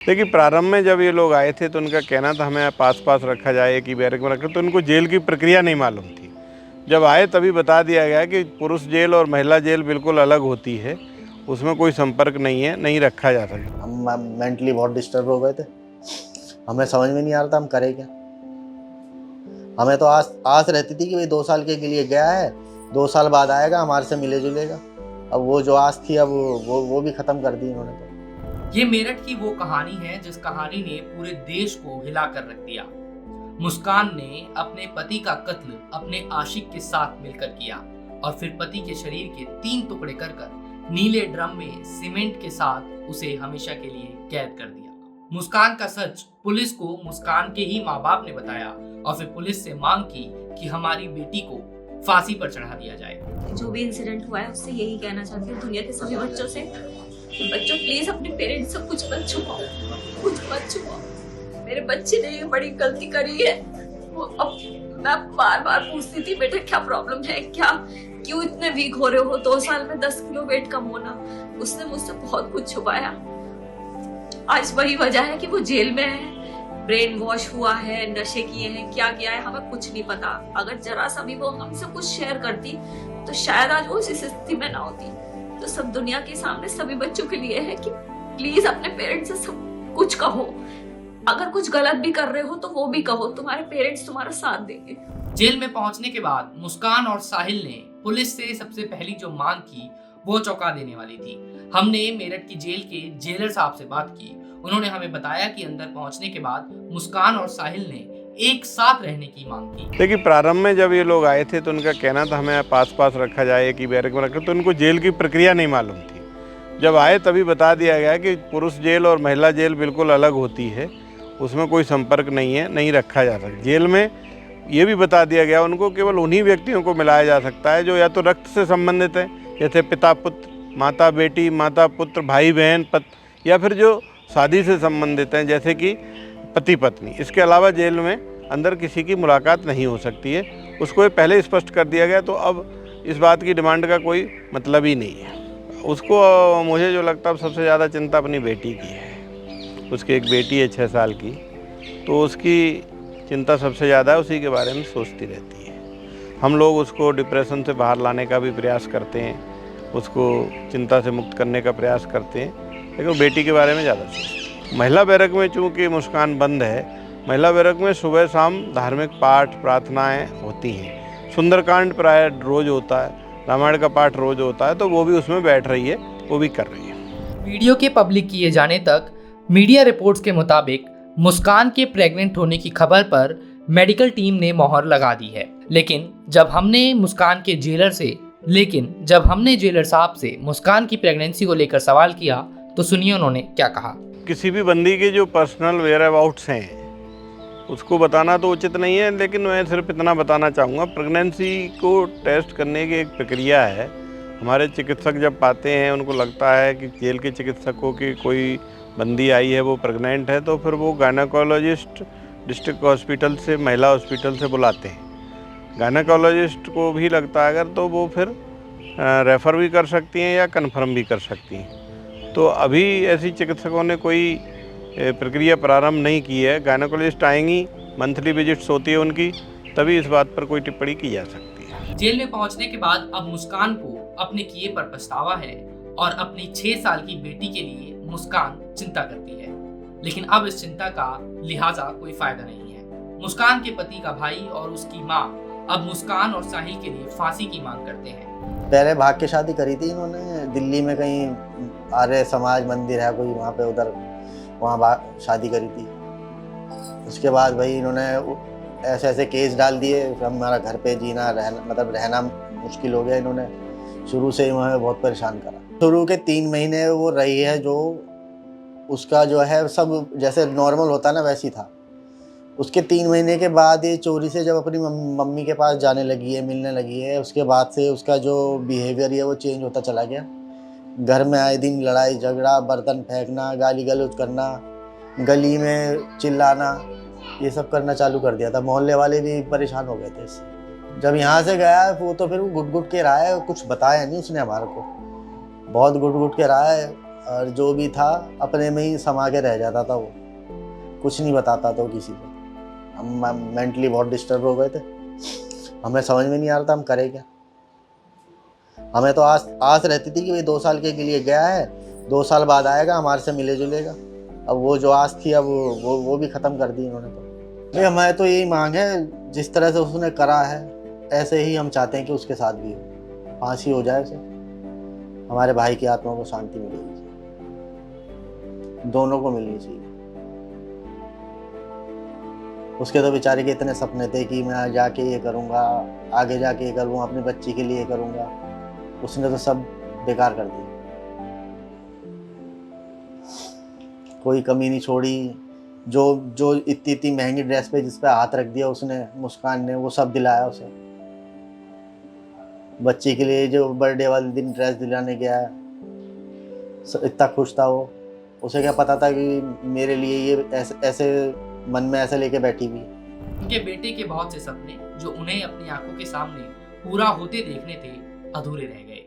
देखिए, प्रारंभ में जब ये लोग आए थे तो उनका कहना था हमें पास रखा जाए कि बैरक में रखें, तो उनको जेल की प्रक्रिया नहीं मालूम थी। जब आए तभी बता दिया गया कि पुरुष जेल और महिला जेल बिल्कुल अलग होती है, उसमें कोई संपर्क नहीं है, नहीं रखा जा सकता। हम मेंटली बहुत डिस्टर्ब हो गए थे। हमें समझ में नहीं आ रहा था हम करें क्या। हमें तो आस रहती थी कि भाई 2 साल के लिए गया है, 2 साल बाद आएगा, हमारे से मिले जुलेगा। अब वो जो आस थी, अब वो भी खत्म कर दी इन्होंने तो। ये मेरठ की वो कहानी है जिस कहानी ने पूरे देश को हिला कर रख दिया। मुस्कान ने अपने पति का कत्ल अपने आशिक के साथ मिलकर किया और फिर पति के शरीर के 3 टुकड़े कर नीले ड्रम में सीमेंट के साथ उसे हमेशा के लिए कैद कर दिया। मुस्कान का सच पुलिस को मुस्कान के ही माँ बाप ने बताया और फिर पुलिस से मांग की कि हमारी बेटी को फांसी पर चढ़ा दिया जाए। जो भी इंसिडेंट हुआ है उससे यही कहना चाहती हूँ दुनिया के सभी बच्चों से, बच्चों प्लीज अपने पेरेंट्स से कुछ मत छुपाओ। मेरे बच्चे ने ये बड़ी गलती करी है। वो अब मैं बार बार पूछती थी बेटा क्या प्रॉब्लम है, क्यों इतने वीक हो रहे हो, 2 साल में 10 किलो वेट कम होना। उसने मुझसे बहुत कुछ छुपाया। आज वही वजह है कि वो जेल में है, ब्रेन वॉश हुआ है, नशे किए हैं, क्या किया है हमें कुछ नहीं पता। अगर जरा सा भी वो हमसे कुछ शेयर करती तो शायद आज वो इस स्थिति में ना होती। तो सब दुनिया के सामने सभी बच्चों के लिए है कि प्लीज अपने पेरेंट्स से सब कुछ कहो। अगर कुछ गलत भी कर रहे हो तो वो भी कहो, तुम्हारे पेरेंट्स तुम्हारा साथ देंगे। जेल में पहुंचने के बाद मुस्कान और साहिल ने पुलिस से सबसे पहली जो मांग की वो चौंका देने वाली थी। हमने मेरठ की जेल के जेलर साहब से बात की। उन्होंने हमें बताया कि अंदर पहुंचने के बाद मुस्कान और साहिल ने एक साथ रहने की मांग की। देखिए, प्रारंभ में जब ये लोग आए थे तो उनका कहना था हमें पास रखा जाए कि बैरक में रखें, तो उनको जेल की प्रक्रिया नहीं मालूम थी। जब आए तभी बता दिया गया कि पुरुष जेल और महिला जेल बिल्कुल अलग होती है, उसमें कोई संपर्क नहीं है, नहीं रखा जा सकता। जेल में ये भी बता दिया गया उनको केवल उन्हीं व्यक्तियों को मिलाया जा सकता है जो या तो रक्त से संबंधित है, जैसे पिता पुत्र, माता बेटी, माता पुत्र, भाई बहन, या फिर जो शादी से संबंधित हैं जैसे कि पति पत्नी। इसके अलावा जेल में अंदर किसी की मुलाकात नहीं हो सकती है। उसको ये पहले स्पष्ट कर दिया गया, तो अब इस बात की डिमांड का कोई मतलब ही नहीं है। उसको मुझे जो लगता है सबसे ज़्यादा चिंता अपनी बेटी की है। उसकी एक बेटी है 6 साल की, तो उसकी चिंता सबसे ज़्यादा है, उसी के बारे में सोचती रहती है। हम लोग उसको डिप्रेशन से बाहर लाने का भी प्रयास करते हैं, उसको चिंता से मुक्त करने का प्रयास करते हैं, लेकिन बेटी के बारे में ज़्यादा सोचती है। महिला बैरक में चूँकि मुस्कान बंद है, महिला बैरक में सुबह शाम धार्मिक पाठ प्रार्थनाएँ होती हैं। सुंदरकांड प्राय रोज़ होता है, रामायण का पाठ रोज़ होता है, तो वो भी उसमें बैठ रही है, वो भी कर रही है। वीडियो के पब्लिक किए जाने तक मीडिया रिपोर्ट्स के मुताबिक मुस्कान के प्रेग्नेंट होने की खबर पर मेडिकल टीम ने मोहर लगा दी है। लेकिन जब हमने जेलर साहब से मुस्कान की प्रेगनेंसी को लेकर सवाल किया तो सुनिए उन्होंने क्या कहा। किसी भी बंदी के जो पर्सनल वेयर अबाउट्स हैं उसको बताना तो उचित नहीं है, लेकिन मैं सिर्फ इतना बताना चाहूँगा, प्रेगनेंसी को टेस्ट करने की एक प्रक्रिया है। हमारे चिकित्सक जब पाते हैं, उनको लगता है कि जेल के चिकित्सकों की कोई बंदी आई है वो प्रेग्नेंट है, तो फिर वो गायनेकोलॉजिस्ट डिस्ट्रिक्ट हॉस्पिटल से, महिला हॉस्पिटल से बुलाते हैं। गायनेकोलॉजिस्ट को भी लगता है अगर, तो वो फिर रेफ़र भी कर सकती हैं या कन्फर्म भी कर सकती हैं। तो अभी ऐसी चिकित्सकों ने कोई प्रक्रिया प्रारंभ नहीं की है। गायनेकोलॉजिस्ट आएंगी, मंथली विजिट्स होती है उनकी, तभी इस बात पर कोई टिप्पणी की जा सकती है। जेल में पहुंचने के बाद अब मुस्कान को अपने किए पर पछतावा है और अपनी 6 साल की बेटी के लिए मुस्कान चिंता करती है, लेकिन अब इस चिंता का लिहाजा कोई फायदा नहीं है। मुस्कान के पति का भाई और उसकी माँ अब मुस्कान और साहिल के लिए फांसी की मांग करते हैं। पहले भाग के शादी करी थी इन्होंने, दिल्ली में कहीं आर्य समाज मंदिर है कोई, वहाँ पे उधर वहाँ शादी करी थी। उसके बाद भाई इन्होंने ऐसे ऐसे केस डाल दिए, हमारा घर पे जीना रहना मुश्किल हो गया। इन्होंने शुरू से ही हमें बहुत परेशान करा। शुरू के 3 महीने वो रही है, जो उसका जो है सब जैसे नॉर्मल होता है ना वैसी था। उसके 3 महीने के बाद ये चोरी से जब अपनी मम्मी के पास जाने लगी है, मिलने लगी है, उसके बाद से उसका जो बिहेवियर है वो चेंज होता चला गया। घर में आए दिन लड़ाई झगड़ा, बर्तन फेंकना, गाली गलौज करना, गली में चिल्लाना, ये सब करना चालू कर दिया था। मोहल्ले वाले भी परेशान हो गए थे इससे। जब यहाँ से गया वो तो फिर वो घुट घुट के रहा है, कुछ बताया नहीं उसने हमारे को, बहुत घुट घुट के रहा है। और जो भी था अपने में ही समा के रह जाता था वो, कुछ नहीं बताता था वो किसी को। हम मेंटली बहुत डिस्टर्ब हो गए थे, हमें समझ में नहीं आ रहा था हम करें क्या। हमें तो आस रहती थी कि भाई 2 साल के लिए गया है, 2 साल बाद आएगा, हमारे से मिले जुलेगा। अब वो जो आस थी अब वो भी ख़त्म कर दी इन्होंने। तो भाई हमारे तो यही मांग है, जिस तरह से उसने करा है ऐसे ही हम चाहते हैं कि उसके साथ भी हो, फांसी हो जाए उसे, हमारे भाई की आत्मा को शांति मिलेगी, दोनों को मिलनी चाहिए। उसके तो बेचारे के इतने सपने थे कि मैं जाके ये करूँगा, आगे जाके ये करूँगा, अपनी बच्ची के लिए ये करूँगा, उसने तो सब बेकार कर दिया। कोई कमी नहीं छोड़ी, जो इतनी महंगी ड्रेस पे जिस पे हाथ रख दिया उसने, मुस्कान ने, वो सब दिलाया उसे। बच्ची के लिए जो बर्थडे वाले दिन ड्रेस दिलाने गया, इतना खुश था वो, उसे क्या पता था कि मेरे लिए ये ऐसे मन में ऐसे लेके बैठी हुई। उनके बेटे के बहुत से सपने जो उन्हें अपनी आंखों के सामने पूरा होते देखने थे, अधूरे रह गए।